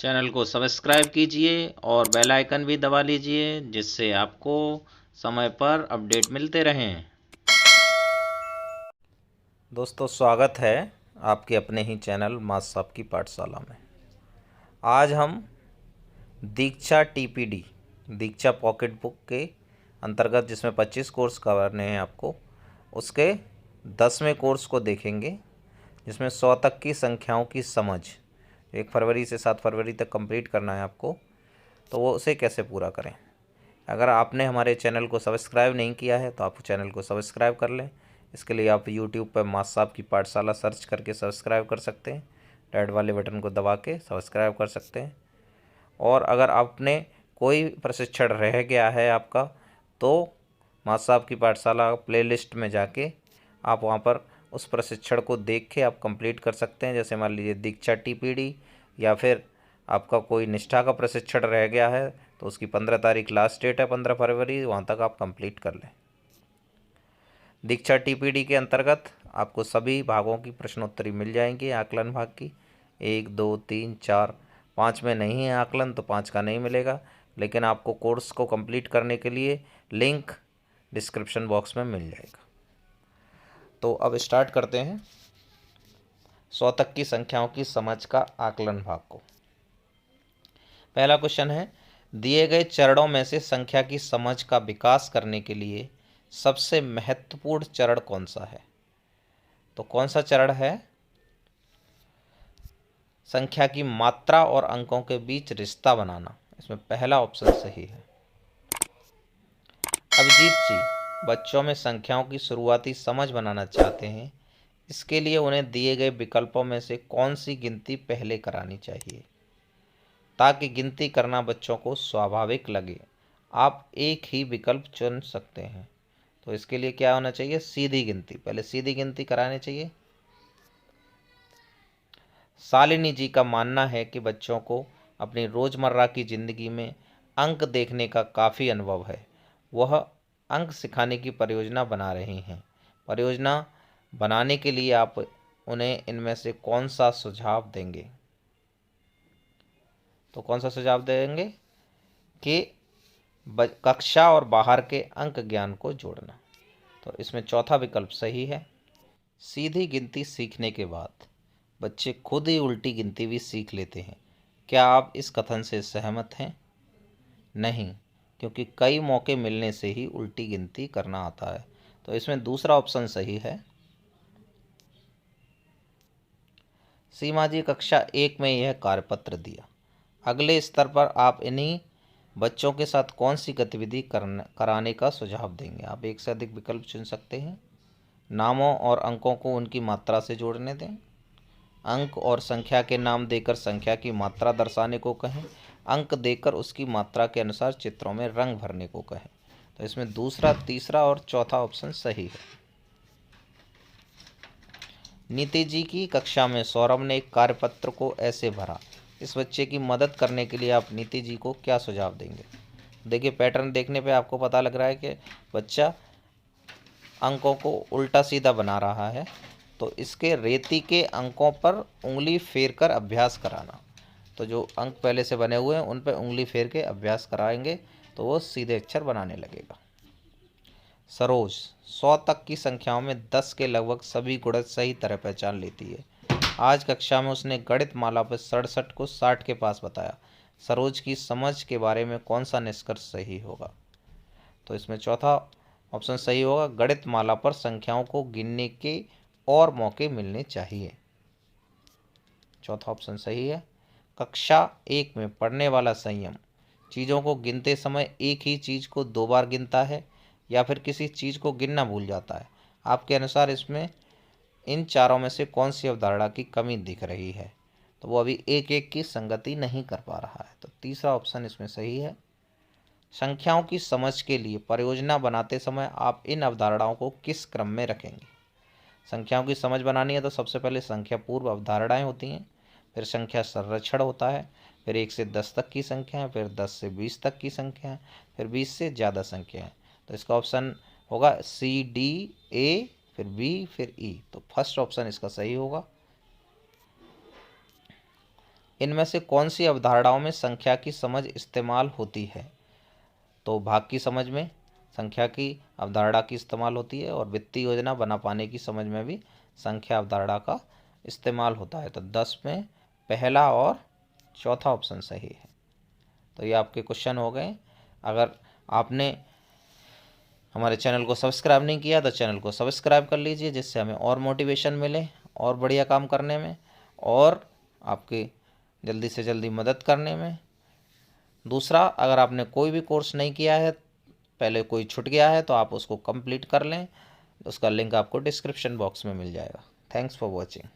Channel को subscribe कीजिए और बेल आइकन भी दबा लीजिए, जिससे आपको समय पर अपडेट मिलते रहें। दोस्तों, स्वागत है आपके अपने ही चैनल मास साहब की पाठशाला में। आज हम दीक्षा टीपीडी दीक्षा पॉकेट बुक के अंतर्गत, जिसमें 25 कोर्स करने हैं आपको, उसके 10वें कोर्स को देखेंगे, जिसमें 100 तक की संख्याओं की समझ 1 फरवरी से 7 फरवरी तक कंप्लीट करना है आपको। तो वो उसे कैसे पूरा करें। अगर आपने हमारे चैनल को सब्सक्राइब नहीं किया है तो आप चैनल को सब्सक्राइब कर लें। इसके लिए आप यूट्यूब पर मास साहब की पाठशाला सर्च करके सब्सक्राइब कर सकते हैं। रेड वाले बटन को दबा के सब्सक्राइब कर सकते हैं। और अगर आपने कोई प्रशिक्षण रह गया है आपका, तो मास साहब की पाठशाला प्लेलिस्ट में जाके आप वहाँ पर उस प्रशिक्षण को देख के आप कंप्लीट कर सकते हैं। जैसे मान लीजिए दीक्षा टीपीडी, या फिर आपका कोई निष्ठा का प्रशिक्षण रह गया है तो उसकी 15 तारीख लास्ट डेट है, 15 फरवरी, वहाँ तक आप कंप्लीट कर लें। दीक्षा टीपीडी के अंतर्गत आपको सभी भागों की प्रश्नोत्तरी मिल जाएंगी। आकलन भाग की 1, 2, 3, 4, 5 में नहीं है आकलन, तो 5 का नहीं मिलेगा। लेकिन आपको कोर्स को कंप्लीट करने के लिए लिंक डिस्क्रिप्शन बॉक्स में मिल जाएगा। तो अब स्टार्ट करते हैं 100 तक की संख्याओं की समझ का आकलन भाग को। पहला क्वेश्चन है, दिए गए चरणों में से संख्या की समझ का विकास करने के लिए सबसे महत्वपूर्ण चरण कौन सा है। तो कौन सा चरण है? संख्या की मात्रा और अंकों के बीच रिश्ता बनाना। इसमें पहला ऑप्शन सही है। अभिजीत जी बच्चों में संख्याओं की शुरुआती समझ बनाना चाहते हैं। इसके लिए उन्हें दिए गए विकल्पों में से कौन सी गिनती पहले करानी चाहिए, ताकि गिनती करना बच्चों को स्वाभाविक लगे। आप एक ही विकल्प चुन सकते हैं। तो इसके लिए क्या होना चाहिए? सीधी गिनती। पहले सीधी गिनती करानी चाहिए। शालिनी जी का मानना है कि बच्चों को अपनी रोज़मर्रा की ज़िंदगी में अंक देखने का काफ़ी अनुभव है। वह अंक सिखाने की परियोजना बना रही हैं। परियोजना बनाने के लिए आप उन्हें इनमें से कौन सा सुझाव देंगे? तो कौन सा सुझाव देंगे कि कक्षा और बाहर के अंक ज्ञान को जोड़ना। तो इसमें चौथा विकल्प सही है। सीधी गिनती सीखने के बाद बच्चे खुद ही उल्टी गिनती भी सीख लेते हैं। क्या आप इस कथन से सहमत हैं? नहीं, क्योंकि कई मौके मिलने से ही उल्टी गिनती करना आता है। तो इसमें दूसरा ऑप्शन सही है। सीमा जी कक्षा 1 में यह कार्यपत्र दिया। अगले स्तर पर आप इन्हीं बच्चों के साथ कौन सी गतिविधि कराने का सुझाव देंगे? आप एक से अधिक विकल्प चुन सकते हैं। नामों और अंकों को उनकी मात्रा से जोड़ने दें। अंक और संख्या के नाम देकर संख्या की मात्रा दर्शाने को कहें। अंक देकर उसकी मात्रा के अनुसार चित्रों में रंग भरने को कहें। तो इसमें दूसरा, तीसरा और चौथा ऑप्शन सही है। नीति जी की कक्षा में सौरभ ने एक कार्यपत्र को ऐसे भरा। इस बच्चे की मदद करने के लिए आप नीति जी को क्या सुझाव देंगे? देखिए, पैटर्न देखने पे आपको पता लग रहा है कि बच्चा अंकों को उल्टा सीधा बना रहा है। तो इसके रेती के अंकों पर उंगली फेर कर अभ्यास कराना। तो जो अंक पहले से बने हुए हैं उन पर उंगली फेर के अभ्यास कराएंगे तो वो सीधे अक्षर बनाने लगेगा। सरोज 100 तक की संख्याओं में 10 के लगभग सभी गुणज सही तरह पहचान लेती है। आज कक्षा में उसने गणित माला पर 67 को 60 के पास बताया। सरोज की समझ के बारे में कौन सा निष्कर्ष सही होगा? तो इसमें चौथा ऑप्शन सही होगा। गणित माला पर संख्याओं को गिनने के और मौके मिलने चाहिए। चौथा ऑप्शन सही है। कक्षा 1 में पढ़ने वाला संयम चीज़ों को गिनते समय एक ही चीज़ को 2 बार गिनता है या फिर किसी चीज़ को गिनना भूल जाता है। आपके अनुसार इसमें इन चारों में से कौन सी अवधारणा की कमी दिख रही है? तो वो अभी एक एक की संगति नहीं कर पा रहा है। तो तीसरा ऑप्शन इसमें सही है। संख्याओं की समझ के लिए परियोजना बनाते समय आप इन अवधारणाओं को किस क्रम में रखेंगे? संख्याओं की समझ बनानी है तो सबसे पहले संख्या पूर्व अवधारणाएं होती हैं, फिर संख्या संरक्षण होता है, फिर 1 से 10 तक की संख्या है, फिर 10 से 20 तक की संख्या है, फिर 20 से ज़्यादा संख्या है। तो इसका ऑप्शन होगा सी, डी, ए, फिर बी, फिर ई। तो फर्स्ट ऑप्शन इसका सही होगा। इनमें से कौन सी अवधारणाओं में संख्या की समझ इस्तेमाल होती है? तो भाग की समझ में संख्या की अवधारणा की इस्तेमाल होती है और वित्तीय योजना बना पाने की समझ में भी संख्या अवधारणा का इस्तेमाल होता है। तो 10 में पहला और चौथा ऑप्शन सही है। तो ये आपके क्वेश्चन हो गए। अगर आपने हमारे चैनल को सब्सक्राइब नहीं किया तो चैनल को सब्सक्राइब कर लीजिए, जिससे हमें और मोटिवेशन मिले और बढ़िया काम करने में और आपकी जल्दी से जल्दी मदद करने में। दूसरा, अगर आपने कोई भी कोर्स नहीं किया है, पहले कोई छूट गया है, तो आप उसको कंप्लीट कर लें। उसका लिंक आपको डिस्क्रिप्शन बॉक्स में मिल जाएगा। Thanks for watching.